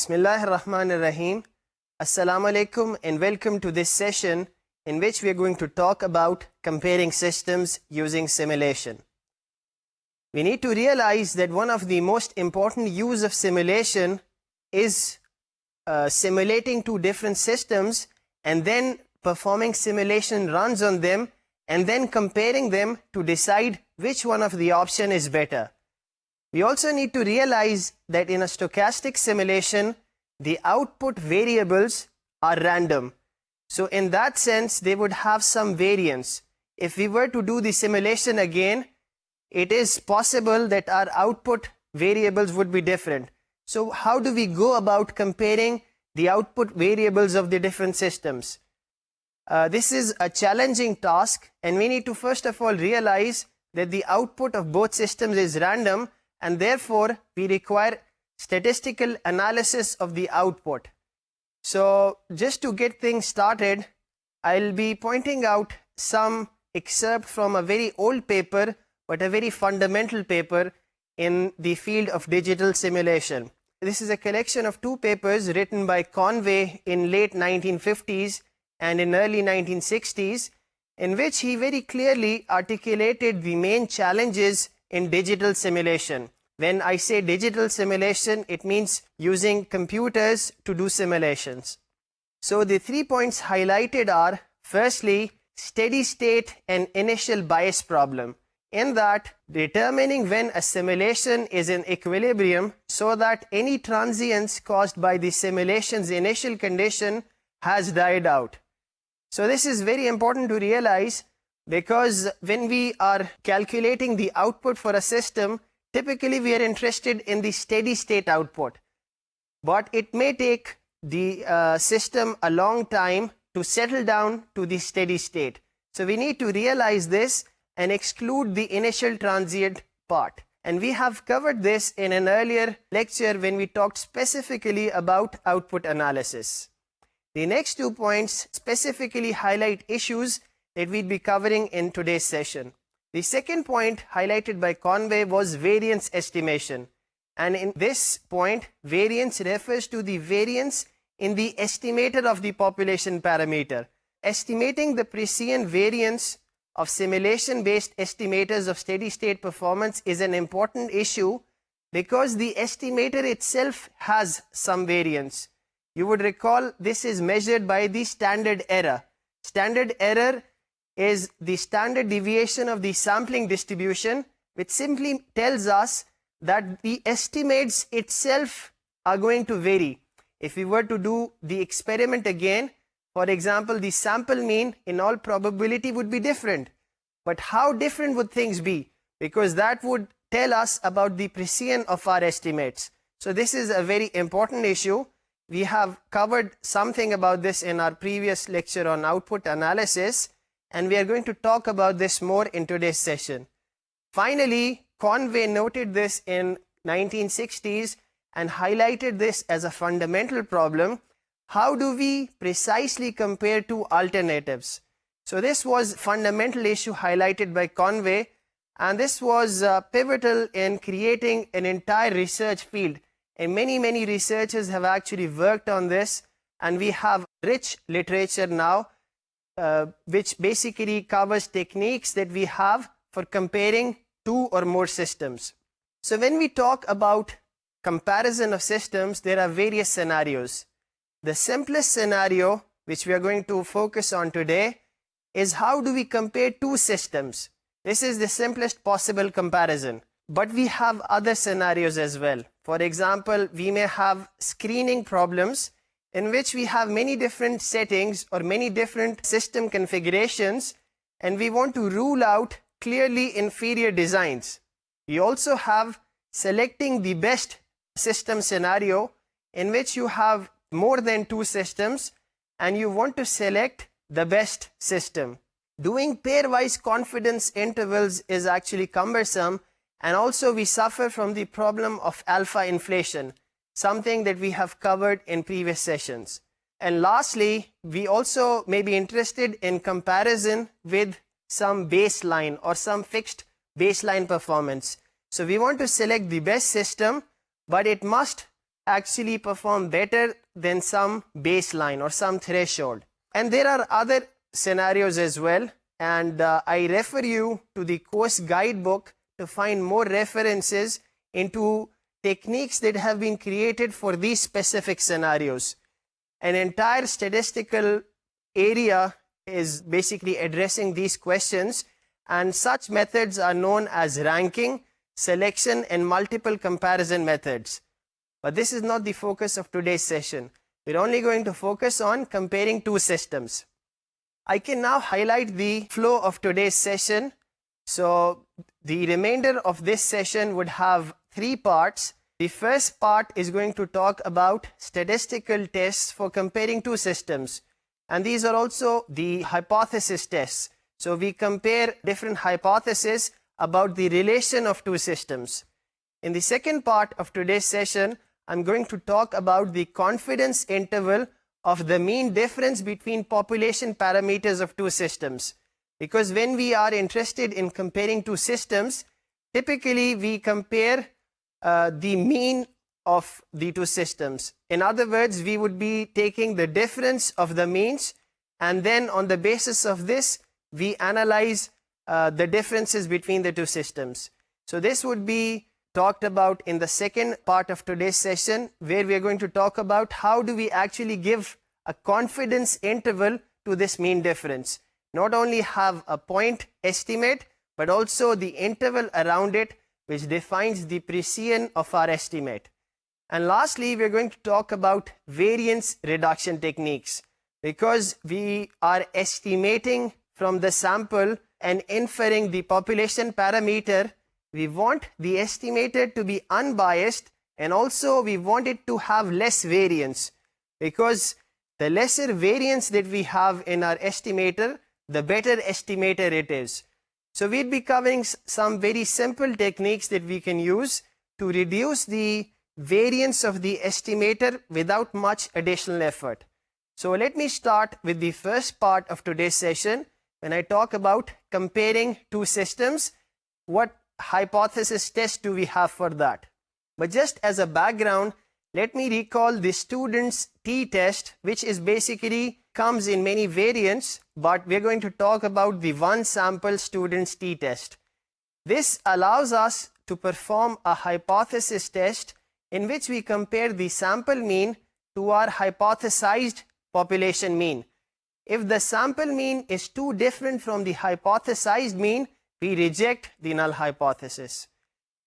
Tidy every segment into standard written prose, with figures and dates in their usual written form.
Bismillahir Rahmanir Rahim. Assalamu alaikum and welcome to this session in which we are going to talk about comparing systems using simulation. We need to realize that one of the most important use of simulation is simulating two different systems and then performing simulation runs on them and then comparing them to decide which one of the option is better. We also need to realize that in a stochastic simulation, the output variables are random. So in that sense, they would have some variance. If we were to do the simulation again, it is possible that our output variables would be different. So how do we go about comparing the output variables of the different systems? This is a challenging task, and we need to first of all realize that the output of both systems is random, and therefore we require statistical analysis of the output. So just to get things started, I'll be pointing out some excerpt from a very old paper, but a very fundamental paper in the field of digital simulation. This is a collection of two papers written by Conway in late 1950s and in early 1960s, in which he very clearly articulated the main challenges in digital simulation. When I say digital simulation, it means using computers to do simulations. So the 3 points highlighted are, firstly, steady state and initial bias problem. In that, determining when a simulation is in equilibrium so that any transience caused by the simulation's initial condition has died out. So this is very important to realize, because when we are calculating the output for a system, typically we are interested in the steady state output. But it may take the system a long time to settle down to the steady state. So we need to realize this and exclude the initial transient part. And we have covered this in an earlier lecture when we talked specifically about output analysis. The next 2 points specifically highlight issues that we'd be covering in today's session. The second point highlighted by Conway was variance estimation. And in this point, variance refers to the variance in the estimator of the population parameter. Estimating the prescient variance of simulation-based estimators of steady-state performance is an important issue because the estimator itself has some variance. You would recall this is measured by the standard error. Standard error is the standard deviation of the sampling distribution, which simply tells us that the estimates itself are going to vary. If we were to do the experiment again, for example, the sample mean in all probability would be different. But how different would things be? Because that would tell us about the prescience of our estimates. So this is a very important issue. We have covered something about this in our previous lecture on output analysis, and we are going to talk about this more in today's session. Finally, Conway noted this in 1960s and highlighted this as a fundamental problem. How do we precisely compare two alternatives? So this was a fundamental issue highlighted by Conway, and this was pivotal in creating an entire research field. And many researchers have actually worked on this, and we have rich literature now which basically covers techniques that we have for comparing two or more systems. So when we talk about comparison of systems, there are various scenarios. The simplest scenario, which we are going to focus on today, is how do we compare two systems. This is the simplest possible comparison. But we have other scenarios as well. For example, we may have screening problems in which we have many different settings or many different system configurations, and we want to rule out clearly inferior designs. We also have selecting the best system scenario in which you have more than two systems and you want to select the best system. Doing pairwise confidence intervals is actually cumbersome, and also we suffer from the problem of alpha inflation, something that we have covered in previous sessions. And lastly, we also may be interested in comparison with some baseline or some fixed baseline performance. So we want to select the best system, but it must actually perform better than some baseline or some threshold. And there are other scenarios as well, and I refer you to the course guidebook to find more references into techniques that have been created for these specific scenarios. An entire statistical area is basically addressing these questions, and such methods are known as ranking, selection, and multiple comparison methods. But this is not the focus of today's session. We're only going to focus on comparing two systems. I can now highlight the flow of today's session. So the remainder of this session would have three parts. The first part is going to talk about statistical tests for comparing two systems. And these are also the hypothesis tests. So we compare different hypotheses about the relation of two systems. In the second part of today's session, I'm going to talk about the confidence interval of the mean difference between population parameters of two systems. Because when we are interested in comparing two systems, typically we compare the mean of the two systems. In other words, we would be taking the difference of the means, and then on the basis of this, we analyze the differences between the two systems. So this would be talked about in the second part of today's session, where we are going to talk about how do we actually give a confidence interval to this mean difference. Not only have a point estimate, but also the interval around it, which defines the precision of our estimate. And lastly, we are going to talk about variance reduction techniques, because we are estimating from the sample and inferring the population parameter. We want the estimator to be unbiased, and also we want it to have less variance, because the lesser variance that we have in our estimator, the better estimator it is. So we'll be covering some very simple techniques that we can use to reduce the variance of the estimator without much additional effort. So let me start with the first part of today's session. When I talk about comparing two systems, what hypothesis test do we have for that? But just as a background, let me recall the student's t-test, which is basically comes in many variants, but we're going to talk about the one sample student's t-test. This allows us to perform a hypothesis test in which we compare the sample mean to our hypothesized population mean. If the sample mean is too different from the hypothesized mean, we reject the null hypothesis.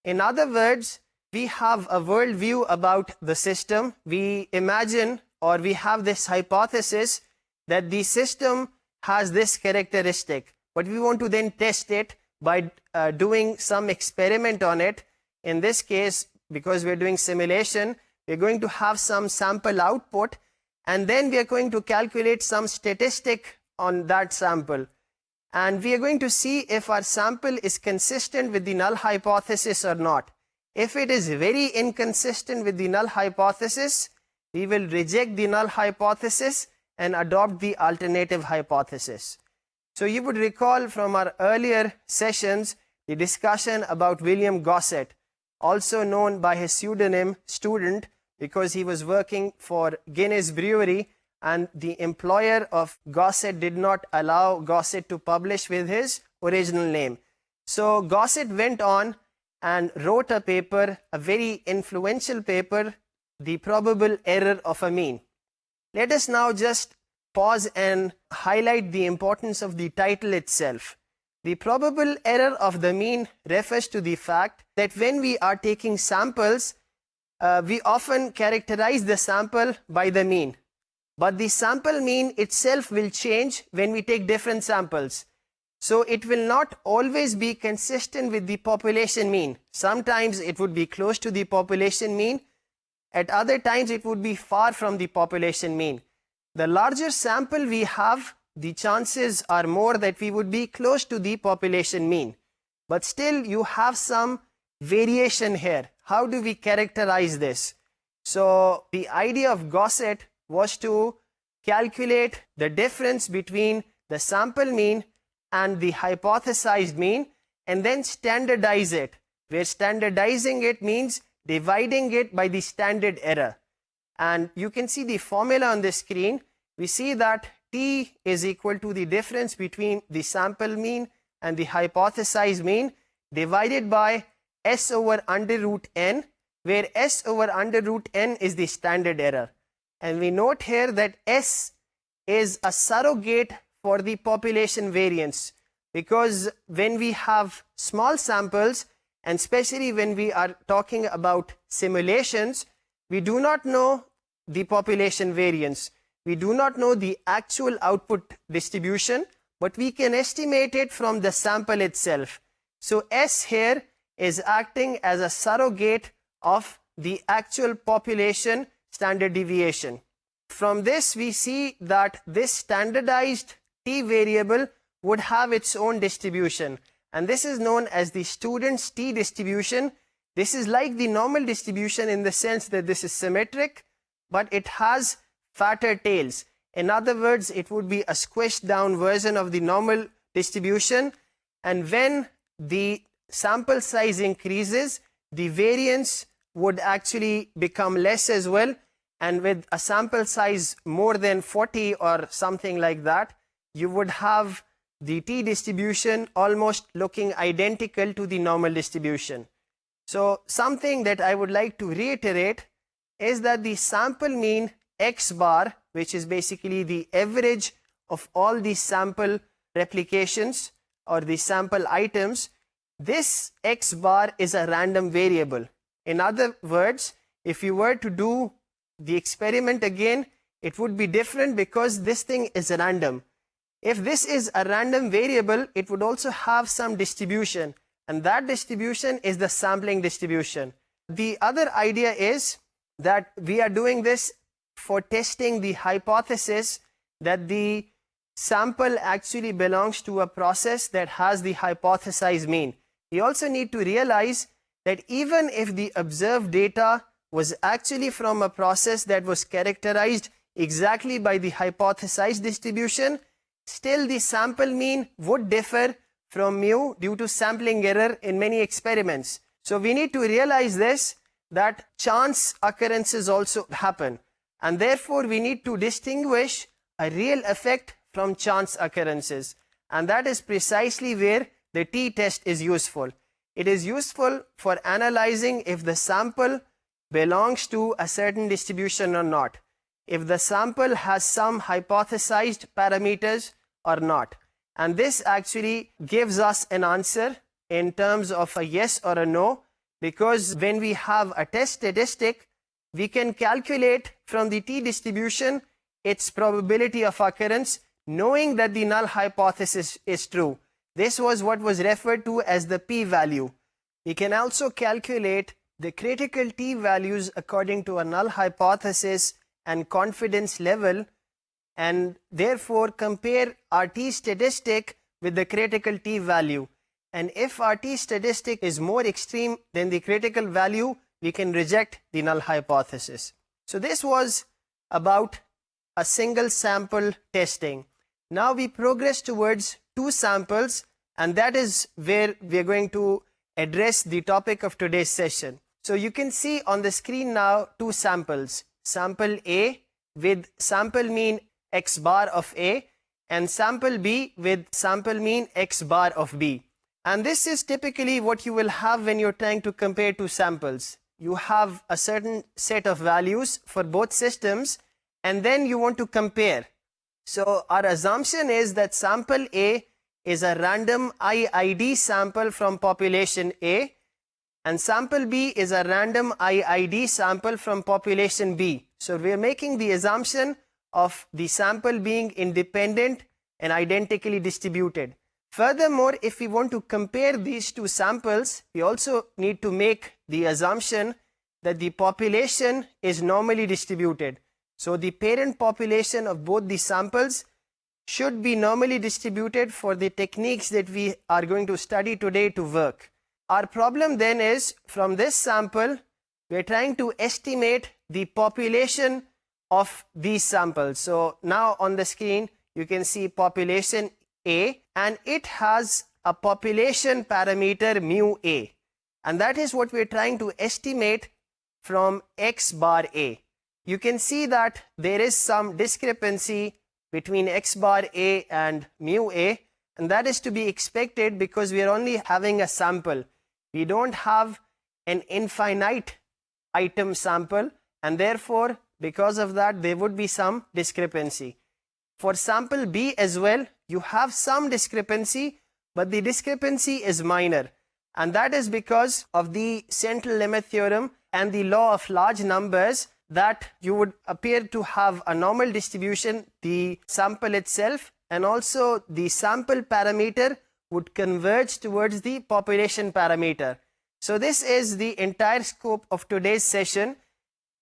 In other words, we have a worldview about the system. We imagine, or we have this hypothesis that the system has this characteristic, but we want to then test it by doing some experiment on it. In this case, because we're doing simulation, we're going to have some sample output, and then we are going to calculate some statistic on that sample. And we are going to see if our sample is consistent with the null hypothesis or not. If it is very inconsistent with the null hypothesis, we will reject the null hypothesis and adopt the alternative hypothesis. So you would recall from our earlier sessions the discussion about William Gossett, also known by his pseudonym Student, because he was working for Guinness Brewery, and the employer of Gossett did not allow Gossett to publish with his original name. So Gossett went on and wrote a paper, a very influential paper, The Probable Error of a Mean. Let us now just pause and highlight the importance of the title itself. The probable error of the mean refers to the fact that when we are taking samples, we often characterize the sample by the mean. But the sample mean itself will change when we take different samples. So it will not always be consistent with the population mean. Sometimes it would be close to the population mean. At other times it would be far from the population mean. The larger sample we have, the chances are more that we would be close to the population mean. But still you have some variation here. How do we characterize this? So the idea of Gossett was to calculate the difference between the sample mean and the hypothesized mean, and then standardize it, where standardizing it means dividing it by the standard error. And you can see the formula on the screen. We see that T is equal to the difference between the sample mean and the hypothesized mean divided by S over under root n, where S over under root n is the standard error. And we note here that S is a surrogate for the population variance, because when we have small samples, and especially when we are talking about simulations, we do not know the population variance. We do not know the actual output distribution, but we can estimate it from the sample itself. So S here is acting as a surrogate of the actual population standard deviation. From this, we see that this standardized T variable would have its own distribution, and this is known as the student's T distribution. This is like the normal distribution in the sense that this is symmetric, but it has fatter tails. In other words, it would be a squished down version of the normal distribution, and when the sample size increases, the variance would actually become less as well, and with a sample size more than 40 or something like that, you would have the T distribution almost looking identical to the normal distribution. So something that I would like to reiterate is that the sample mean X bar, which is basically the average of all the sample replications or the sample items, this X bar is a random variable. In other words, if you were to do the experiment again, it would be different because this thing is random. If this is a random variable, it would also have some distribution, and that distribution is the sampling distribution. The other idea is that we are doing this for testing the hypothesis that the sample actually belongs to a process that has the hypothesized mean. We also need to realize that even if the observed data was actually from a process that was characterized exactly by the hypothesized distribution, still the sample mean would differ from mu due to sampling error in many experiments. So we need to realize this, that chance occurrences also happen, and therefore we need to distinguish a real effect from chance occurrences, and that is precisely where the t-test is useful. It is useful for analyzing if the sample belongs to a certain distribution or not, if the sample has some hypothesized parameters or not. And this actually gives us an answer in terms of a yes or a no, because when we have a test statistic, we can calculate from the t distribution its probability of occurrence, knowing that the null hypothesis is true. This was what was referred to as the p-value. We can also calculate the critical t values according to a null hypothesis and confidence level, and therefore compare our t statistic with the critical t value. And if our t statistic is more extreme than the critical value, we can reject the null hypothesis. So this was about a single sample testing. Now we progress towards two samples, and that is where we are going to address the topic of today's session. So you can see on the screen now two samples. Sample A with sample mean X bar of A, and sample B with sample mean X bar of B. And this is typically what you will have when you're trying to compare two samples. You have a certain set of values for both systems, and then you want to compare. So our assumption is that sample A is a random IID sample from population A, and sample B is a random IID sample from population B. So we are making the assumption of the sample being independent and identically distributed. Furthermore, if we want to compare these two samples, we also need to make the assumption that the population is normally distributed. So the parent population of both the samples should be normally distributed for the techniques that we are going to study today to work. Our problem then is, from this sample, we are trying to estimate the population of these samples. So now on the screen, you can see population A, and it has a population parameter mu A. And that is what we are trying to estimate from X bar A. You can see that there is some discrepancy between X bar A and mu A, and that is to be expected because we are only having a sample. We don't have an infinite item sample, and therefore because of that there would be some discrepancy. For sample B as well, you have some discrepancy, but the discrepancy is minor, and that is because of the central limit theorem and the law of large numbers, that you would appear to have a normal distribution, the sample itself, and also the sample parameter would converge towards the population parameter. So this is the entire scope of today's session.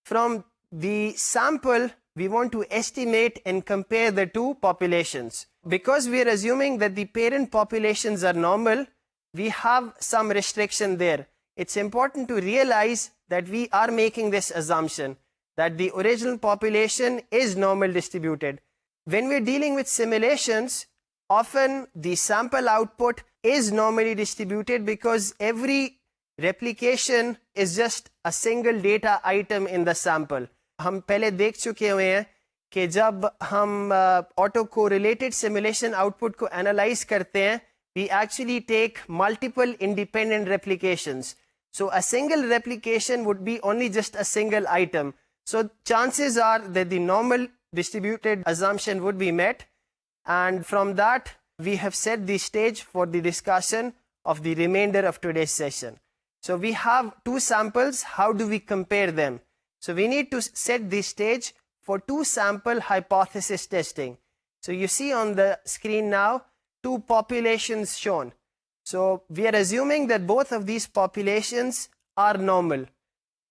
From the sample, we want to estimate and compare the two populations. Because we are assuming that the parent populations are normal, we have some restriction there. It's important to realize that we are making this assumption that the original population is normal distributed. When we're dealing with simulations, often the sample output is normally distributed because every replication is just a single data item in the sample. हम पहले देख चुके हुए हैं कि जब हम auto correlated simulation output को एनालाइज करते हैं, we actually take multiple independent replications. So a single replication would be only just a single item. So chances are that the normal distributed assumption would be met, and from that we have set the stage for the discussion of the remainder of today's session. So we have two samples. How do we compare them? So we need to set the stage for two sample hypothesis testing. So you see on the screen now two populations shown. So we are assuming that both of these populations are normal.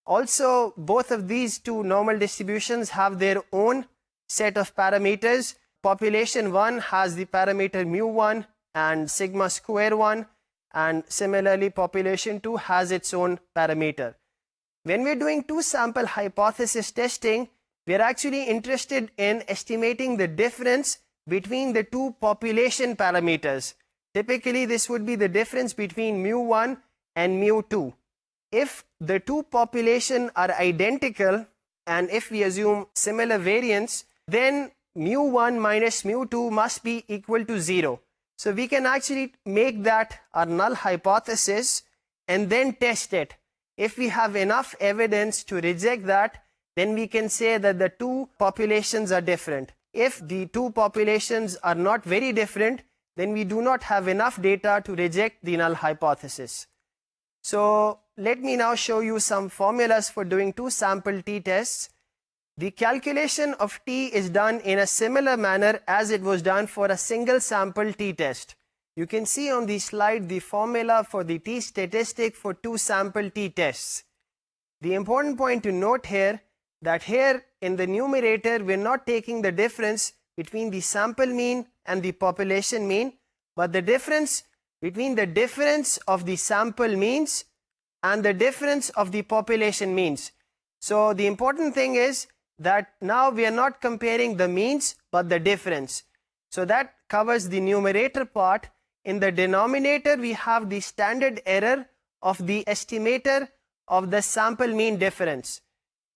Also, both of these two normal distributions have their own set of parameters. Population 1 has the parameter mu1 and sigma square 1, and similarly population 2 has its own parameter. When we're doing two sample hypothesis testing, we're actually interested in estimating the difference between the two population parameters. Typically, this would be the difference between mu1 and mu2. If the two populations are identical, and if we assume similar variance, then mu1 minus mu2 must be equal to 0. So we can actually make that our null hypothesis and then test it. If we have enough evidence to reject that, then we can say that the two populations are different. If the two populations are not very different, then we do not have enough data to reject the null hypothesis. So let me now show you some formulas for doing two sample t-tests. The calculation of t is done in a similar manner as it was done for a single sample t-test. You can see on the slide the formula for the t-statistic for two sample t-tests. The important point to note here, that here in the numerator we're not taking the difference between the sample mean and the population mean, but the difference between the difference of the sample means and the difference of the population means. So the important thing is that now we are not comparing the means but the difference. So that covers the numerator part. In the denominator we have the standard error of the estimator of the sample mean difference.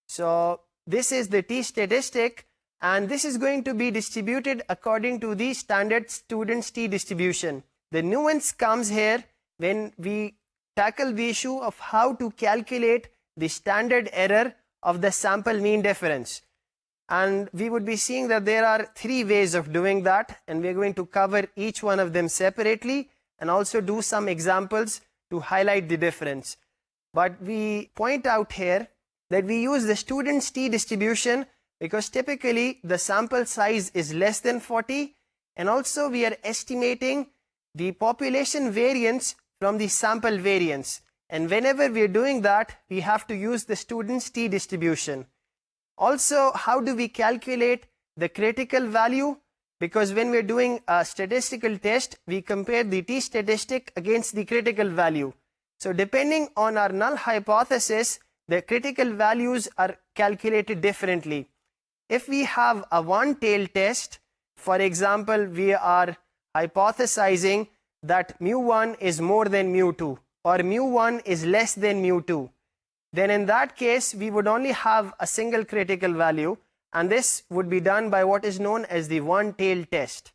So this is the t-statistic, and this is going to be distributed according to the standard student's t-distribution. The nuance comes here when we tackle the issue of how to calculate the standard error of the sample mean difference. And we would be seeing that there are three ways of doing that, and we're going to cover each one of them separately and also do some examples to highlight the difference. But we point out here that we use the student's t-distribution because typically the sample size is less than 40, and also we are estimating the population variance from the sample variance. And whenever we are doing that, we have to use the student's t-distribution. Also, how do we calculate the critical value? Because when we're doing a statistical test, we compare the t-statistic against the critical value. So depending on our null hypothesis, the critical values are calculated differently. If we have a one-tailed test, for example, we are hypothesizing that mu1 is more than mu2 or mu1 is less than mu2, then in that case we would only have a single critical value, and this would be done by what is known as the one-tailed test.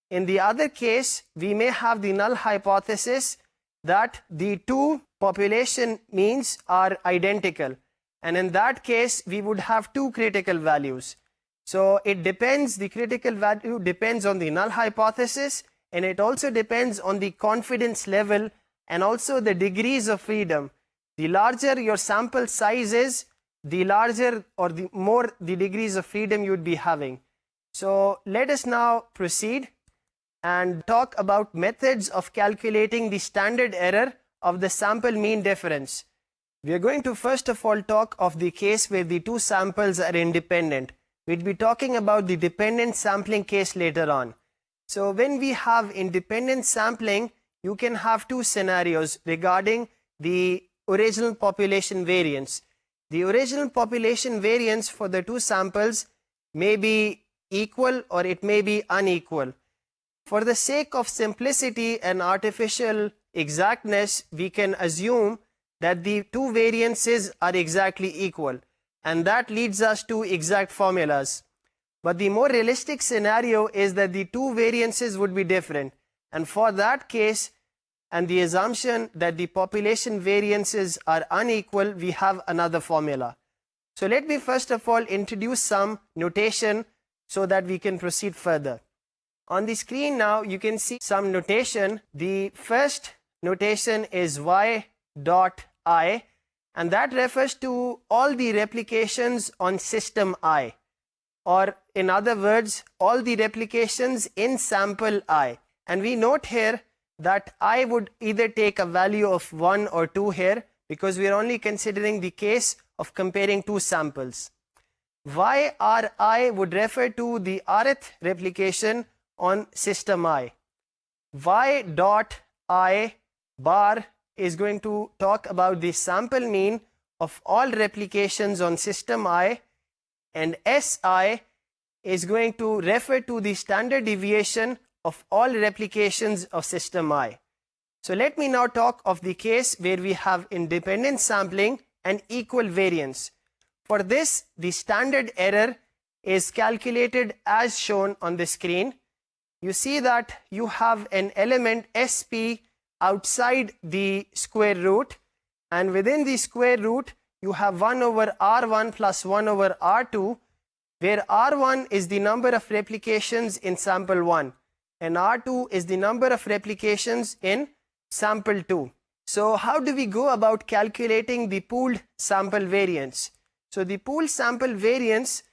In the other case, we may have the null hypothesis that the two population means are identical, and in that case we would have two critical values. So it depends, the critical value depends on the null hypothesis, and it also depends on the confidence level and also the degrees of freedom. The larger your sample size is, the larger or the more the degrees of freedom you would be having. So let us now proceed and talk about methods of calculating the standard error of the sample mean difference. We are going to first of all talk of the case where the two samples are independent. We'll be talking about the dependent sampling case later on. So when we have independent sampling, you can have two scenarios regarding the original population variance. The original population variance for the two samples may be equal or it may be unequal. For the sake of simplicity and artificial exactness, we can assume that the two variances are exactly equal, and that leads us to exact formulas. But the more realistic scenario is that the two variances would be different, and for that case, and the assumption that the population variances are unequal, we have another formula. So let me first of all introduce some notation so that we can proceed further. On the screen now you can see some notation. The first notation is y dot I, and that refers to all the replications on system I, or in other words, all the replications in sample I. And we note here that I would either take a value of 1 or 2 here, because we are only considering the case of comparing two samples. YRI would refer to the rth replication on system I. Y dot I bar is going to talk about the sample mean of all replications on system I, and SI is going to refer to the standard deviation of all replications of system I. So let me now talk of the case where we have independent sampling and equal variance. For this, the standard error is calculated as shown on the screen. You see that you have an element SP outside the square root, and within the square root you have 1 over R1 plus 1 over R2, where R1 is the number of replications in sample 1 and R2 is the number of replications in sample 2. So how do we go about calculating the pooled sample variance? So the pooled sample variance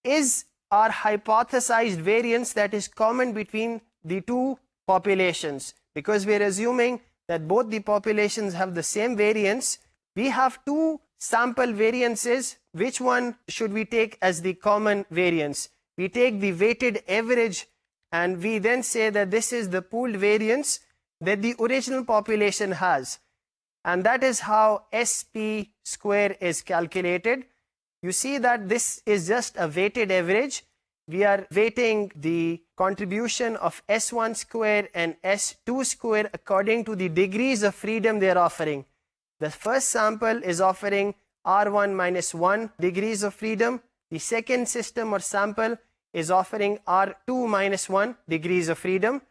is our hypothesized variance that is common between the two populations. Because we are assuming that both the populations have the same variance, we have two sample variances. Which one should we take as the common variance? We take the weighted average, and we then say that this is the pooled variance that the original population has. And that is how SP square is calculated. You see that this is just a weighted average. We are weighting the contribution of S1 square and S2 square according to the degrees of freedom they are offering. The first sample is offering R1 minus 1 degrees of freedom. The second system or sample is offering R2 minus 1 degrees of freedom.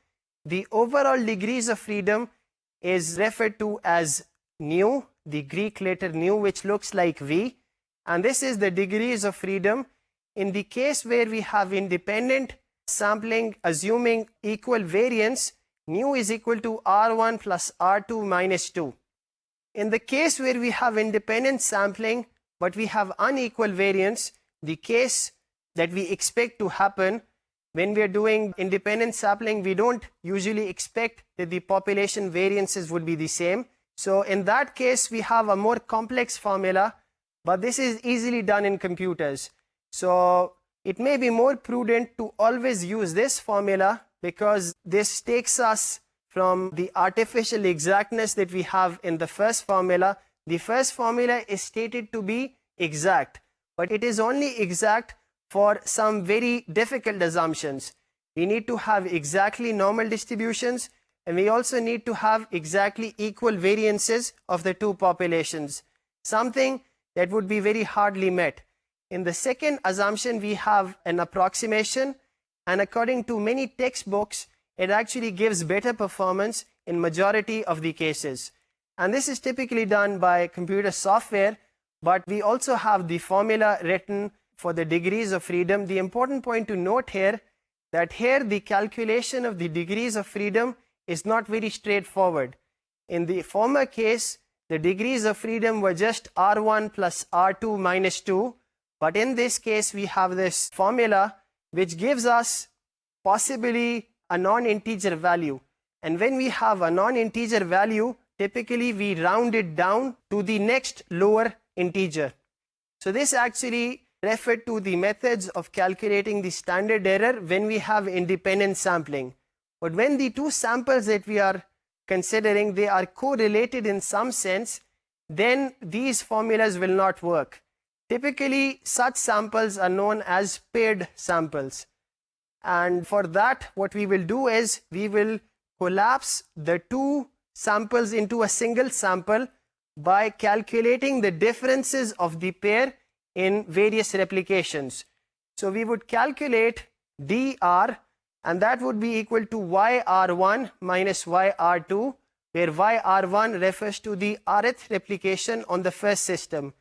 The overall degrees of freedom is referred to as nu, the Greek letter nu, which looks like V, and this is the degrees of freedom. In the case where we have independent sampling assuming equal variance, nu is equal to R1 plus R2 minus 2. In the case where we have independent sampling but we have unequal variance, the case that we expect to happen when we are doing independent sampling, we don't usually expect that the population variances would be the same. So in that case, we have a more complex formula, but this is easily done in computers. So it may be more prudent to always use this formula, because this takes us from the artificial exactness that we have in the first formula. The first formula is stated to be exact, but it is only exact for some very difficult assumptions. We need to have exactly normal distributions, and we also need to have exactly equal variances of the two populations. something that would be very hardly met. In the second assumption, we have an approximation, and according to many textbooks, it actually gives better performance in majority of the cases. And this is typically done by computer software, but we also have the formula written for the degrees of freedom. The important point to note here, that here the calculation of the degrees of freedom is not very straightforward. In the former case, the degrees of freedom were just R1 plus R2 minus 2, but in this case we have this formula which gives us possibly a non-integer value. And when we have a non-integer value, typically we round it down to the next lower integer. So this actually referred to the methods of calculating the standard error when we have independent sampling. But when the two samples that we are considering, they are correlated in some sense, then these formulas will not work. Typically, such samples are known as paired samples. And for that, what we will do is we will collapse the two samples into a single sample by calculating the differences of the pair in various replications. So we would calculate dr, and that would be equal to yr1 minus yr2, where yr1 refers to the rth replication on the first system.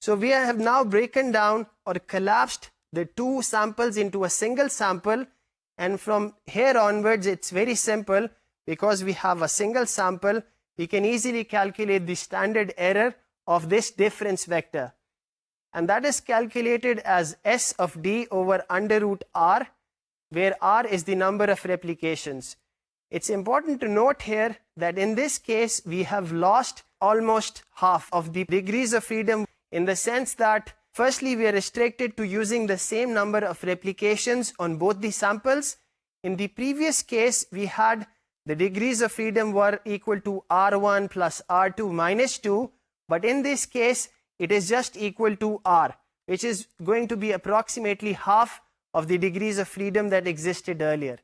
So we have now broken down or collapsed the two samples into a single sample, and from here onwards it's very simple. Because we have a single sample, we can easily calculate the standard error of this difference vector. And that is calculated as S of d over under root r, where r is the number of replications. It's important to note here that in this case, we have lost almost half of the degrees of freedom, in the sense that firstly, we are restricted to using the same number of replications on both the samples. In the previous case, we had the degrees of freedom were equal to R1 plus R2 minus 2, but in this case, it is just equal to R, which is going to be approximately half of the degrees of freedom that existed earlier.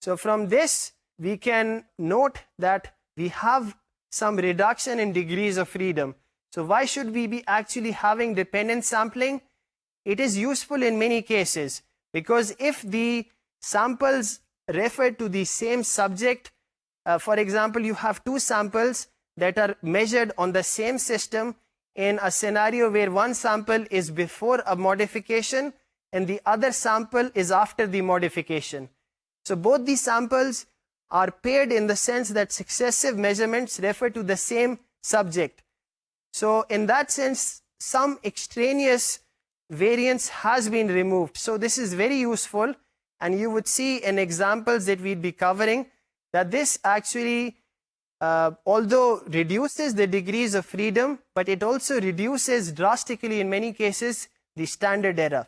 So from this, we can note that we have some reduction in degrees of freedom. So why should we be actually having dependent sampling? It is useful in many cases, because if the samples refer to the same subject, for example, you have two samples that are measured on the same system in a scenario where one sample is before a modification and the other sample is after the modification. So both these samples are paired in the sense that successive measurements refer to the same subject. So in that sense, some extraneous variance has been removed. So this is very useful, and you would see in examples that we'd be covering that this actually, although reduces the degrees of freedom, but it also reduces drastically in many cases the standard error.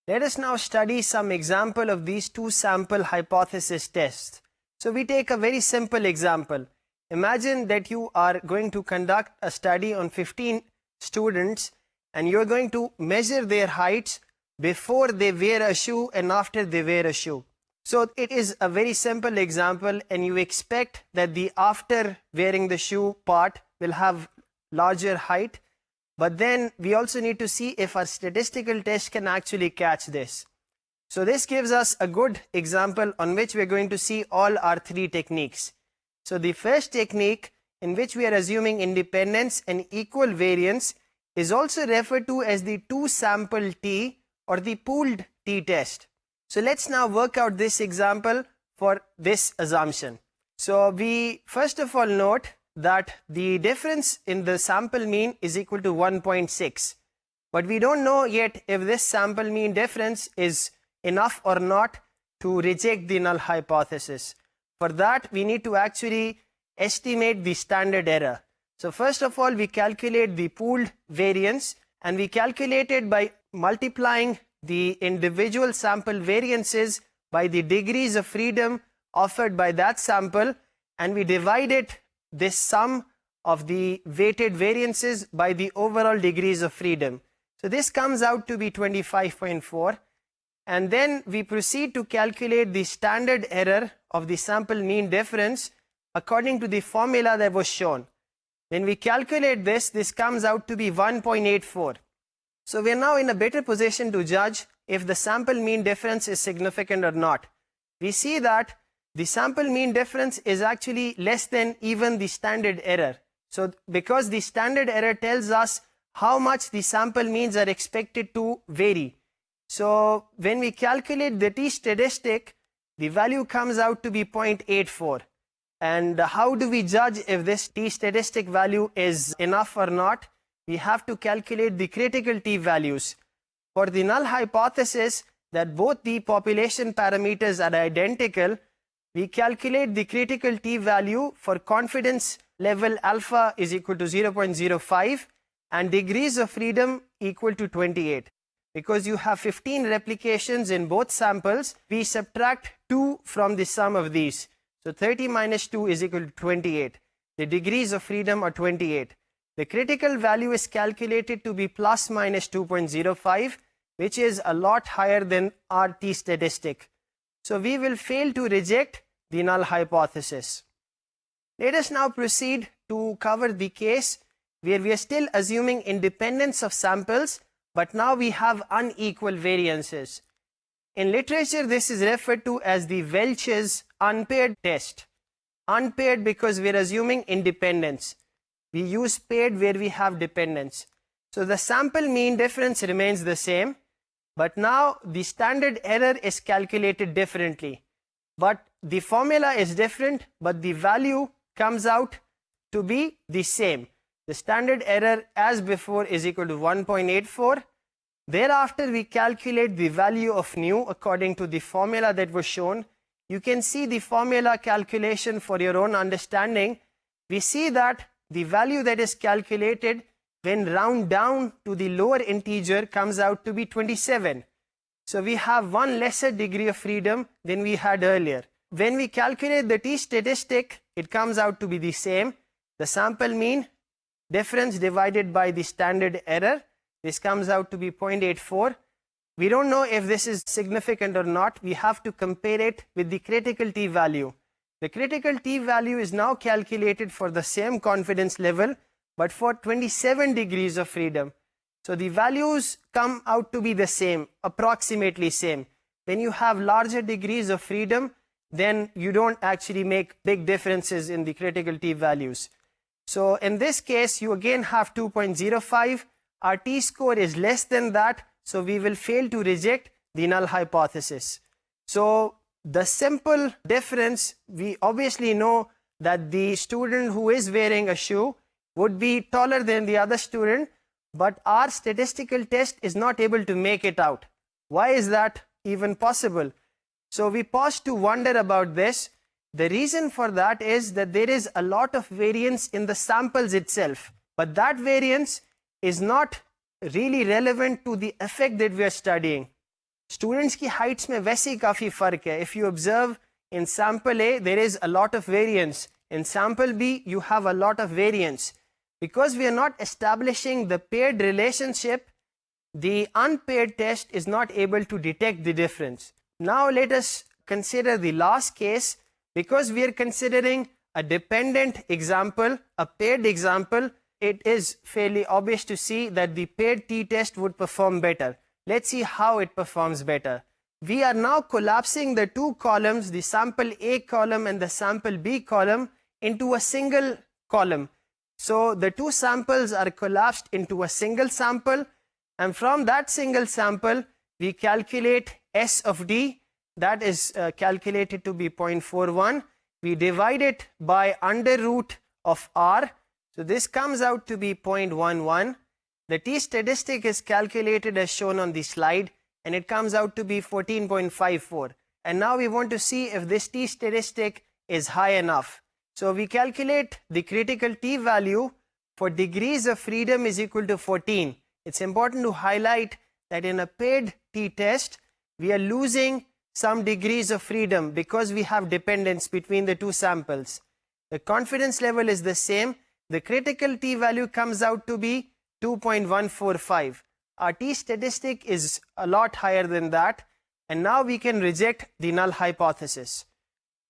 Let us now study some example of these two sample hypothesis tests. So we take a very simple example. Imagine that you are going to conduct a study on 15 students, and you're going to measure their heights before they wear a shoe and after they wear a shoe. So it is a very simple example, and you expect that the after wearing the shoe part will have larger height. But then we also need to see if our statistical test can actually catch this. So this gives us a good example on which we're going to see all our three techniques. So the first technique, in which we are assuming independence and equal variance, is also referred to as the two sample t or the pooled t test. So let's now work out this example for this assumption. So we first of all note that the difference in the sample mean is equal to 1.6. But we don't know yet if this sample mean difference is enough or not to reject the null hypothesis. For that, we need to actually estimate the standard error. So first of all, we calculate the pooled variance, and we calculate it by multiplying the individual sample variances by the degrees of freedom offered by that sample, and we divided this sum of the weighted variances by the overall degrees of freedom. So this comes out to be 25.4, and then we proceed to calculate the standard error of the sample mean difference according to the formula that was shown. When we calculate this, this comes out to be 1.84. So we are now in a better position to judge if the sample mean difference is significant or not. We see that the sample mean difference is actually less than even the standard error. So because the standard error tells us how much the sample means are expected to vary. So when we calculate the t-statistic, the value comes out to be 0.84. And how do we judge if this t-statistic value is enough or not? We have to calculate the critical t-values. For the null hypothesis that both the population parameters are identical, we calculate the critical t-value for confidence level alpha is equal to 0.05 and degrees of freedom equal to 28. Because you have 15 replications in both samples, we subtract 2 from the sum of these. So 30 minus 2 is equal to 28. The degrees of freedom are 28. The critical value is calculated to be plus minus 2.05, which is a lot higher than our t-statistic. So we will fail to reject the null hypothesis. Let us now proceed to cover the case where we are still assuming independence of samples, but now we have unequal variances. In literature, this is referred to as the Welch's unpaired test. Unpaired because we are assuming independence. We use paired where we have dependence. So the sample mean difference remains the same, but now the standard error is calculated differently. But the formula is different, but the value comes out to be the same. The standard error as before is equal to 1.84. Thereafter, we calculate the value of nu according to the formula that was shown. You can see the formula calculation for your own understanding. We see that the value that is calculated when round down to the lower integer comes out to be 27. So we have one lesser degree of freedom than we had earlier. When we calculate the t-statistic, it comes out to be the same. The sample mean difference divided by the standard error. This comes out to be 0.84. We don't know if this is significant or not. We have to compare it with the critical t-value. The critical t-value is now calculated for the same confidence level, but for 27 degrees of freedom. So the values come out to be the same, approximately same. When you have larger degrees of freedom, then you don't actually make big differences in the critical t-values. So in this case, you again have 2.05. Our t-score is less than that, so we will fail to reject the null hypothesis. So the simple difference, we obviously know that the student who is wearing a shoe would be taller than the other student, but our statistical test is not able to make it out. Why is that even possible? So we pause to wonder about this. The reason for that is that there is a lot of variance in the samples itself, but that variance is not really relevant to the effect that we are studying. Students की heights में वैसे ही काफी फर्क है. If you observe in sample A, there is a lot of variance. In sample B, you have a lot of variance. Because we are not establishing the paired relationship, the unpaired test is not able to detect the difference. Now let us consider the last case. Because we are considering a dependent example, a paired example, it is fairly obvious to see that the paired t-test would perform better. Let's see how it performs better. We are now collapsing the two columns, the sample A column and the sample B column, into a single column. So the two samples are collapsed into a single sample, and from that single sample, we calculate S of D. That is calculated to be 0.41. We divide it by under root of R. So this comes out to be 0.11. The t-statistic is calculated as shown on the slide, and it comes out to be 14.54. And now we want to see if this t-statistic is high enough. So we calculate the critical t-value for degrees of freedom is equal to 14. It's important to highlight that in a paired t-test, we are losing some degrees of freedom because we have dependence between the two samples. The confidence level is the same. The critical t-value comes out to be 2.145. Our t-statistic is a lot higher than that, and now we can reject the null hypothesis.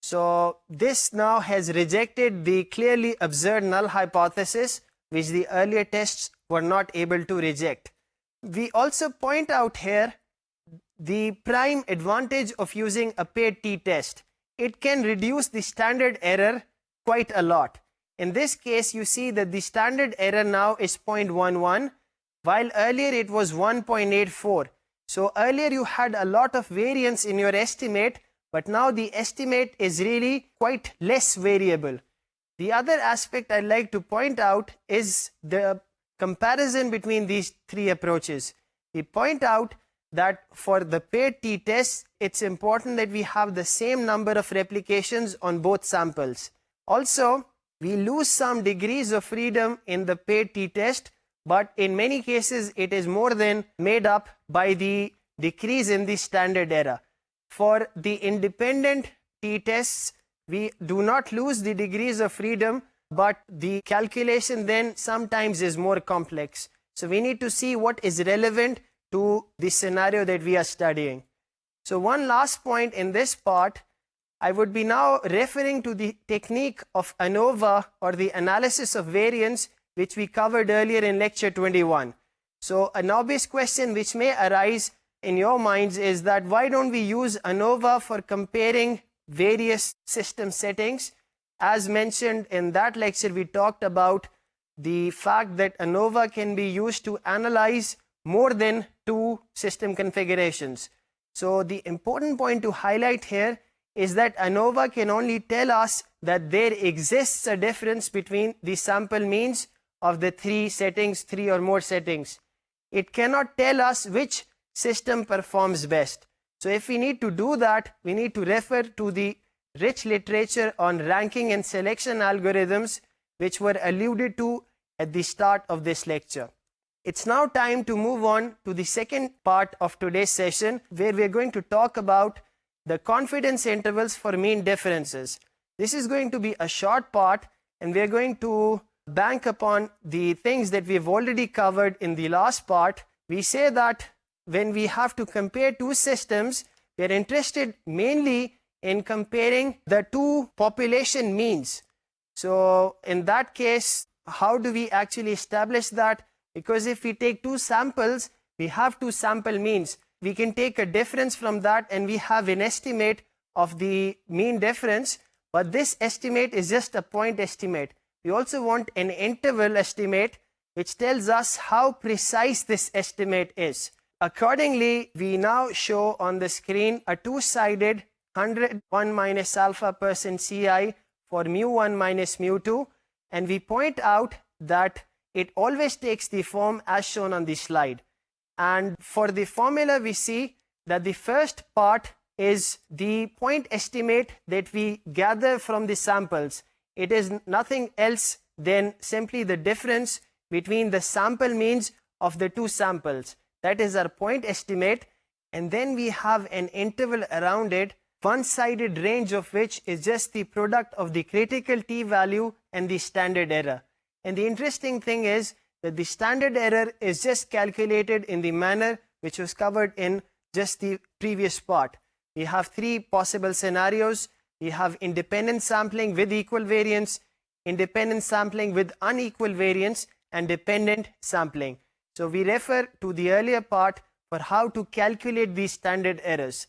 So this now has rejected the clearly absurd null hypothesis, which the earlier tests were not able to reject. We also point out here the prime advantage of using a paired t-test. It can reduce the standard error quite a lot. In this case, you see that the standard error now is 0.11, while earlier it was 1.84. So earlier you had a lot of variance in your estimate, but now the estimate is really quite less variable. The other aspect I'd like to point out is the comparison between these three approaches. We point out that for the paired t-test, it's important that we have the same number of replications on both samples. Also, we lose some degrees of freedom in the paired t-test, but in many cases it is more than made up by the decrease in the standard error. For the independent t-tests, we do not lose the degrees of freedom, but the calculation then sometimes is more complex. So we need to see what is relevant to the scenario that we are studying. So one last point in this part, I would be now referring to the technique of ANOVA, or the analysis of variance, which we covered earlier in lecture 21. So an obvious question which may arise in your minds is that why don't we use ANOVA for comparing various system settings? As mentioned in that lecture, we talked about the fact that ANOVA can be used to analyze more than 2 system configurations. So the important point to highlight here is that ANOVA can only tell us that there exists a difference between the sample means of the 3 settings, 3 or more settings. It cannot tell us which system performs best. So if we need to do that, we need to refer to the rich literature on ranking and selection algorithms, which were alluded to at the start of this lecture. It's now time to move on to the second part of today's session, where we're going to talk about the confidence intervals for mean differences. This is going to be a short part, and we're going to bank upon the things that we've already covered in the last part. We say that when we have to compare 2 systems, we're interested mainly in comparing the 2 population means. So in that case, how do we actually establish that? Because if we take 2 samples, we have 2 sample means. We can take a difference from that and we have an estimate of the mean difference, but this estimate is just a point estimate. We also want an interval estimate, which tells us how precise this estimate is. Accordingly, we now show on the screen a 2-sided 101 minus alpha % Ci for mu1 minus mu2, and we point out that it always takes the form as shown on the slide. And for the formula, we see that the first part is the point estimate that we gather from the samples. It is nothing else than simply the difference between the sample means of the 2 samples. That is our point estimate, and then we have an interval around it, one-sided range of which is just the product of the critical t-value and the standard error. And the interesting thing is that the standard error is just calculated in the manner which was covered in just the previous part. We have 3 possible scenarios. We have independent sampling with equal variance, independent sampling with unequal variance, and dependent sampling. So we refer to the earlier part for how to calculate these standard errors.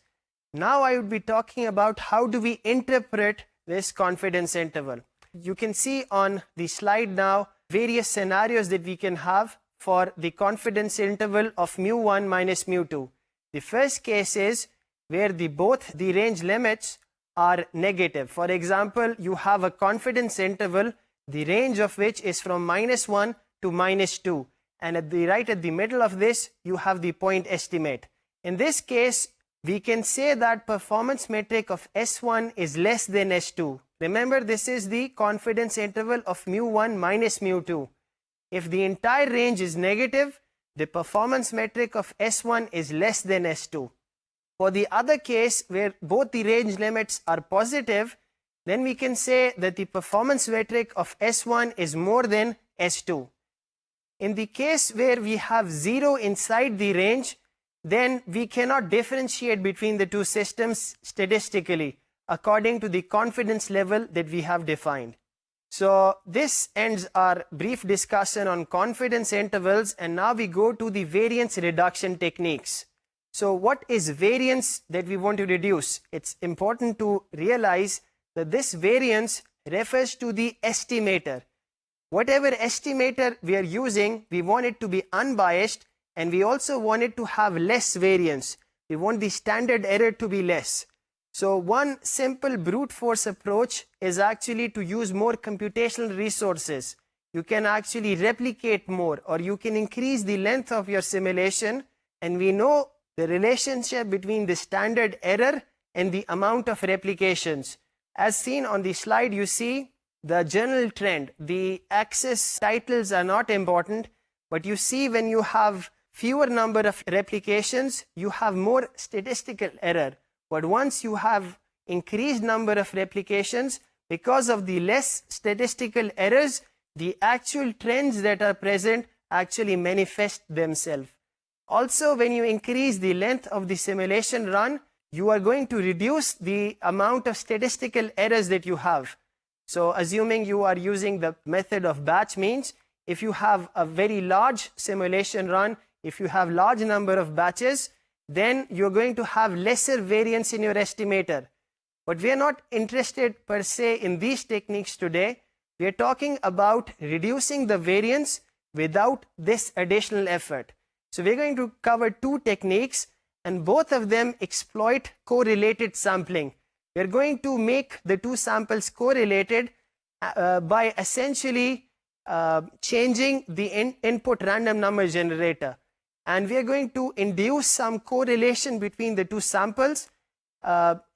Now I would be talking about how do we interpret this confidence interval. You can see on the slide now various scenarios that we can have for the confidence interval of mu1 minus mu2. The first case is where both the range limits are negative. For example, you have a confidence interval, the range of which is from -1 to -2. And right at the middle of this, you have the point estimate. In this case, we can say that performance metric of S1 is less than S2. Remember, this is the confidence interval of mu1 minus mu2. If the entire range is negative, the performance metric of S1 is less than S2. For the other case, where both the range limits are positive, then we can say that the performance metric of S1 is more than S2. In the case where we have 0 inside the range, then we cannot differentiate between the 2 systems statistically. according to the confidence level that we have defined. So this ends our brief discussion on confidence intervals, and now we go to the variance reduction techniques. So what is variance that we want to reduce? It's important to realize that this variance refers to the estimator. Whatever estimator we are using, we want it to be unbiased, and we also want it to have less variance. We want the standard error to be less. So one simple brute force approach is actually to use more computational resources. You can actually replicate more, or you can increase the length of your simulation, and we know the relationship between the standard error and the amount of replications. As seen on the slide, you see the general trend. The axis titles are not important, but you see when you have fewer number of replications, you have more statistical error. But once you have increased number of replications, because of the less statistical errors, the actual trends that are present actually manifest themselves. Also, when you increase the length of the simulation run, you are going to reduce the amount of statistical errors that you have. So assuming you are using the method of batch means, if you have a very large simulation run, if you have large number of batches, then you're going to have lesser variance in your estimator. But we are not interested per se in these techniques today. We are talking about reducing the variance without this additional effort. So we're going to cover two techniques, and both of them exploit correlated sampling. We're going to make the two samples correlated by essentially changing the input random number generator. And we are going to induce some correlation between the two samples.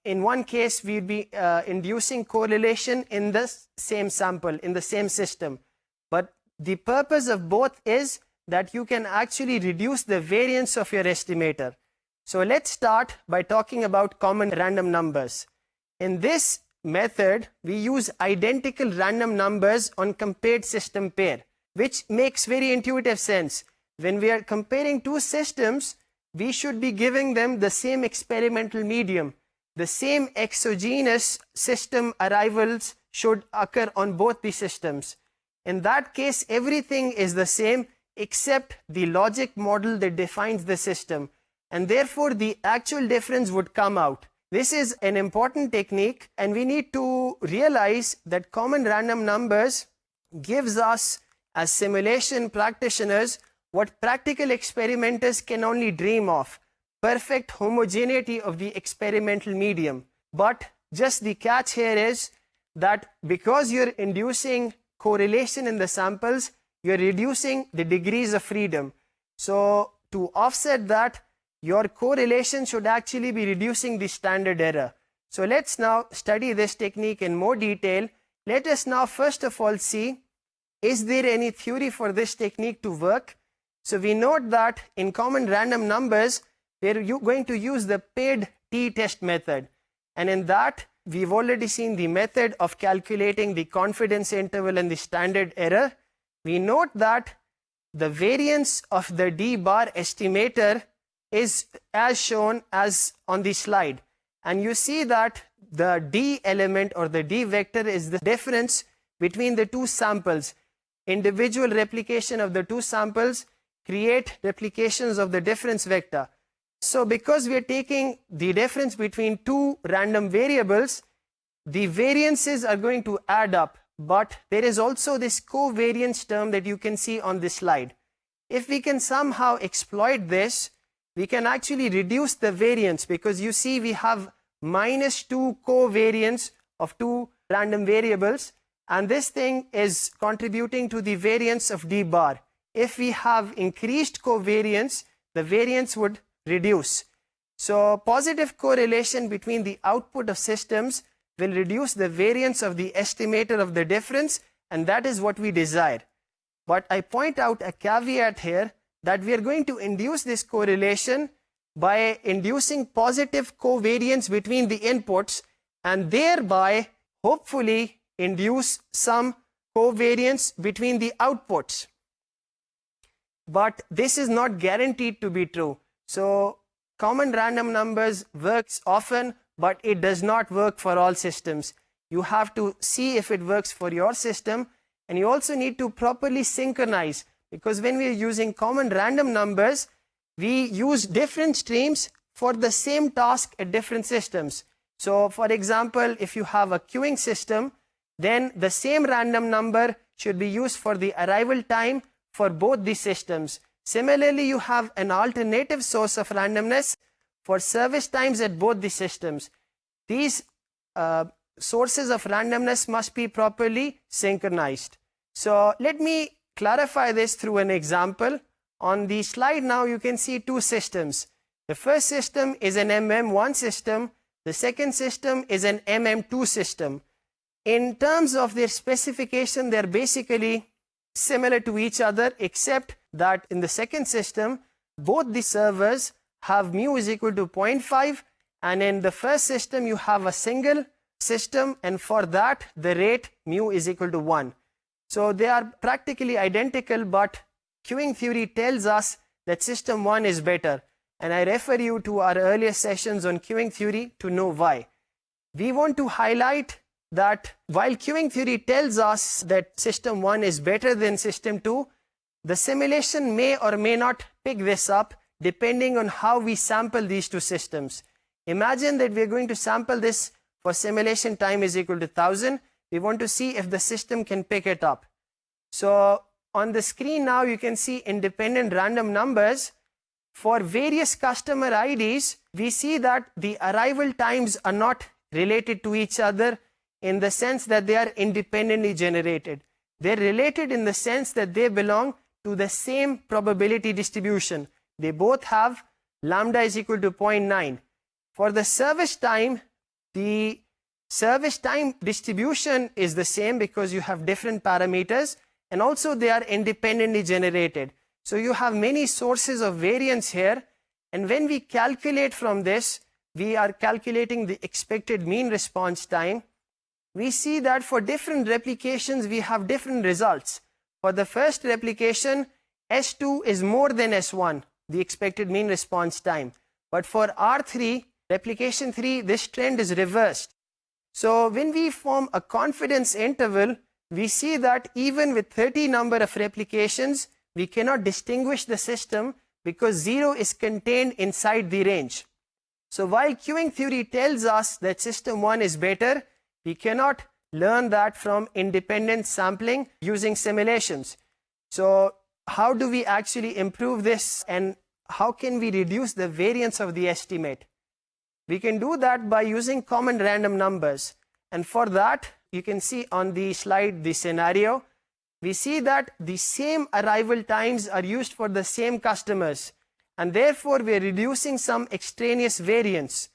In one case, we'll be inducing correlation in the same sample, in the same system. But the purpose of both is that you can actually reduce the variance of your estimator. So let's start by talking about common random numbers. In this method, we use identical random numbers on compared system pair, which makes very intuitive sense. When we are comparing two systems, we should be giving them the same experimental medium. The same exogenous system arrivals should occur on both the systems. In that case, everything is the same except the logic model that defines the system, and therefore the actual difference would come out. This is an important technique, and we need to realize that common random numbers gives us, as simulation practitioners, what practical experimenters can only dream of: perfect homogeneity of the experimental medium. But just the catch here is that because you're inducing correlation in the samples, you're reducing the degrees of freedom. So to offset that, your correlation should actually be reducing the standard error. So let's now study this technique in more detail. Let us now first of all see, is there any theory for this technique to work? So we note that in common random numbers, we're going to use the paired t-test method. And in that, we've already seen the method of calculating the confidence interval and the standard error. We note that the variance of the d bar estimator is as shown as on the slide. And you see that the d element or the d vector is the difference between the two samples. Individual replication of the two samples create replications of the difference vector. So because we are taking the difference between two random variables, the variances are going to add up. But there is also this covariance term that you can see on this slide. If we can somehow exploit this, we can actually reduce the variance, because you see we have -2 covariance of two random variables, and this thing is contributing to the variance of d bar. If we have increased covariance, the variance would reduce. So positive correlation between the output of systems will reduce the variance of the estimator of the difference, and that is what we desire. But I point out a caveat here, that we are going to induce this correlation by inducing positive covariance between the inputs, and thereby hopefully induce some covariance between the outputs. But this is not guaranteed to be true. So common random numbers works often but it does not work for all systems. You have to see if it works for your system, and you also need to properly synchronize, because when we are using common random numbers, we use different streams for the same task at different systems. So for example, if you have a queuing system, then the same random number should be used for the arrival time for both the systems. Similarly, you have an alternative source of randomness for service times at both the systems. These sources of randomness must be properly synchronized. So let me clarify this through an example. On the slide now you can see two systems. The first system is an MM1 system. The second system is an MM2 system. In terms of their specification, they're basically similar to each other, except that in the second system, both the servers have mu is equal to 0.5, and in the first system you have a single system, and for that the rate mu is equal to 1. So they are practically identical, but queuing theory tells us that system 1 is better, and I refer you to our earlier sessions on queuing theory to know why. We want to highlight that while queuing theory tells us that system 1 is better than system 2, the simulation may or may not pick this up depending on how we sample these two systems. Imagine that we are going to sample this for simulation time is equal to 1000. We want to see if the system can pick it up. So on the screen now you can see independent random numbers. For various customer IDs, we see that the arrival times are not related to each other in the sense that they are independently generated. They're related in the sense that they belong to the same probability distribution. They both have lambda is equal to 0.9. For the service time, the service time distribution is the same because you have different parameters, and also they are independently generated. So you have many sources of variance here, and when we calculate from this, we are calculating the expected mean response time. We see that for different replications we have different results. For the first replication, S2 is more than S1, the expected mean response time. But for R3, replication 3, this trend is reversed. So when we form a confidence interval, we see that even with 30 number of replications, we cannot distinguish the system because 0 is contained inside the range. So while queuing theory tells us that system 1 is better, we cannot learn that from independent sampling using simulations. So how do we actually improve this, and how can we reduce the variance of the estimate? We can do that by using common random numbers, and for that you can see on the slide the scenario. We see that the same arrival times are used for the same customers, and therefore we are reducing some extraneous variance.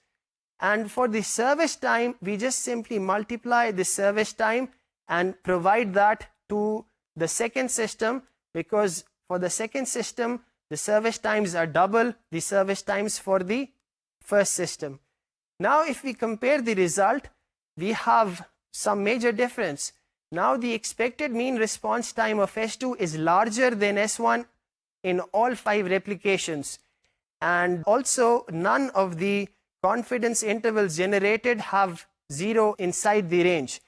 And for the service time, we just simply multiply the service time and provide that to the second system, because for the second system the service times are double the service times for the first system. Now if we compare the result, we have some major difference. Now the expected mean response time of S2 is larger than S1 in all 5 replications, and also none of the confidence intervals generated have 0 inside the range,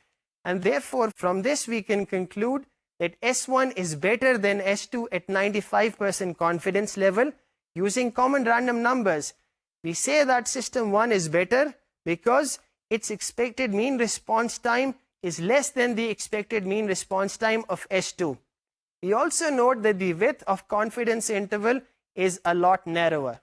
and therefore from this we can conclude that S1 is better than S2 at 95% confidence level using common random numbers. We say that system 1 is better because its expected mean response time is less than the expected mean response time of S2. We also note that the width of confidence interval is a lot narrower.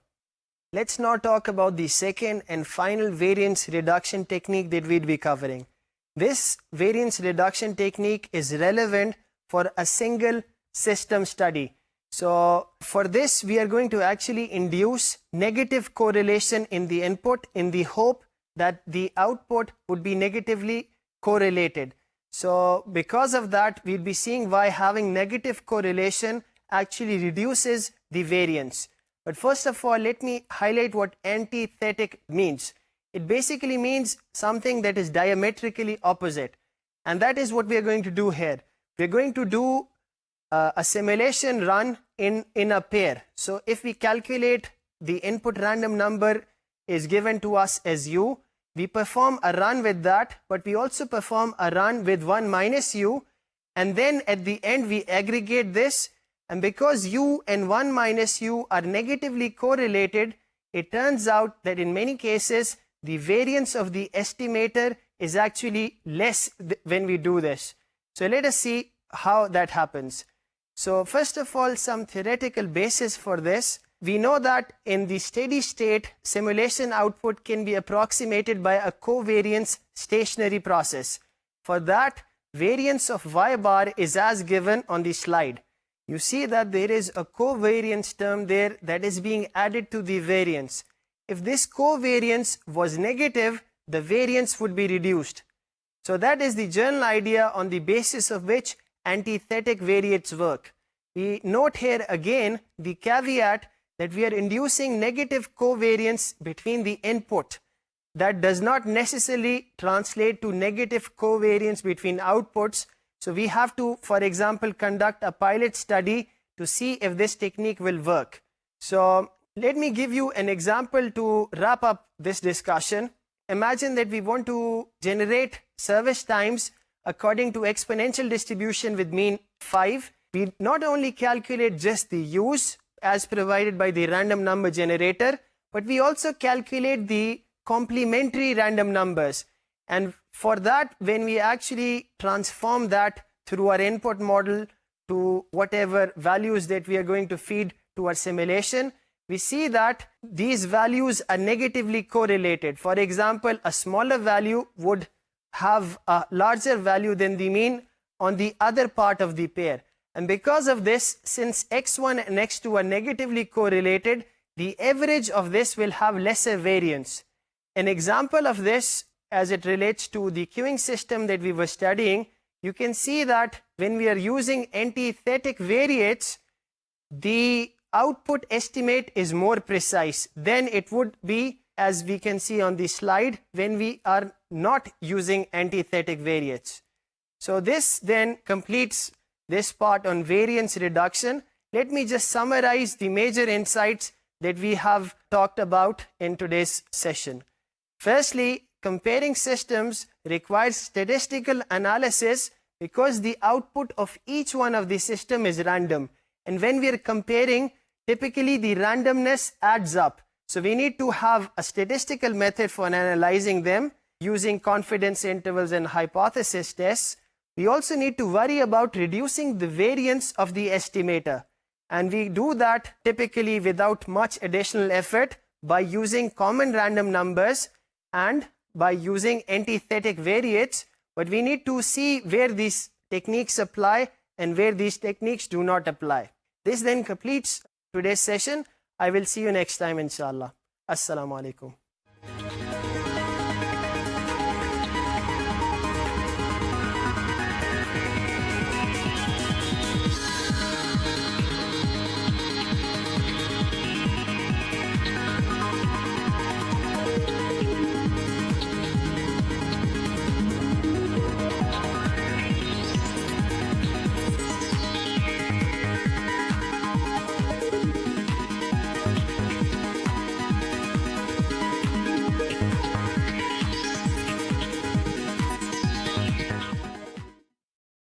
Let's now talk about the second and final variance reduction technique that we'll be covering. This variance reduction technique is relevant for a single system study. So for this we are going to actually induce negative correlation in the input in the hope that the output would be negatively correlated. So because of that, we'll be seeing why having negative correlation actually reduces the variance. But first of all, let me highlight what antithetic means. It basically means something that is diametrically opposite, and that is what we are going to do here. We're going to do a simulation run in a pair. So if we calculate the input random number is given to us as u, we perform a run with that, but we also perform a run with 1 minus u, and then at the end we aggregate this, and because u and 1 minus u are negatively correlated, it turns out that in many cases the variance of the estimator is actually less when we do this. So let us see how that happens. So first of all, some theoretical basis for this. We know that in the steady state, simulation output can be approximated by a covariance stationary process. For that, variance of y bar is as given on the slide. You see that there is a covariance term there that is being added to the variance. If this covariance was negative, the variance would be reduced. So that is the general idea on the basis of which antithetic variates work. We note here again the caveat that we are inducing negative covariance between the input. That does not necessarily translate to negative covariance between outputs. So we have to, for example, conduct a pilot study to see if this technique will work. So let me give you an example to wrap up this discussion. Imagine that we want to generate service times according to exponential distribution with mean 5. We not only calculate just the use as provided by the random number generator, but we also calculate the complementary random numbers. And for that, when we actually transform that through our input model to whatever values that we are going to feed to our simulation, we see that these values are negatively correlated. For example, a smaller value would have a larger value than the mean on the other part of the pair. And because of this, since x1 and x2 are negatively correlated, the average of this will have lesser variance. An example of this, as it relates to the queuing system that we were studying, you can see that when we are using antithetic variates, the output estimate is more precise than it would be, as we can see on the slide, when we are not using antithetic variates. So this then completes this part on variance reduction. Let me just summarize the major insights that we have talked about in today's session. Firstly, comparing systems requires statistical analysis because the output of each one of the system is random. And when we are comparing, typically the randomness adds up. So we need to have a statistical method for analyzing them using confidence intervals and hypothesis tests. We also need to worry about reducing the variance of the estimator. And we do that typically without much additional effort by using common random numbers and by using antithetic variates. But we need to see where these techniques apply and where these techniques do not apply. This then completes today's session. I will see you next time, inshallah. Assalamu alaikum.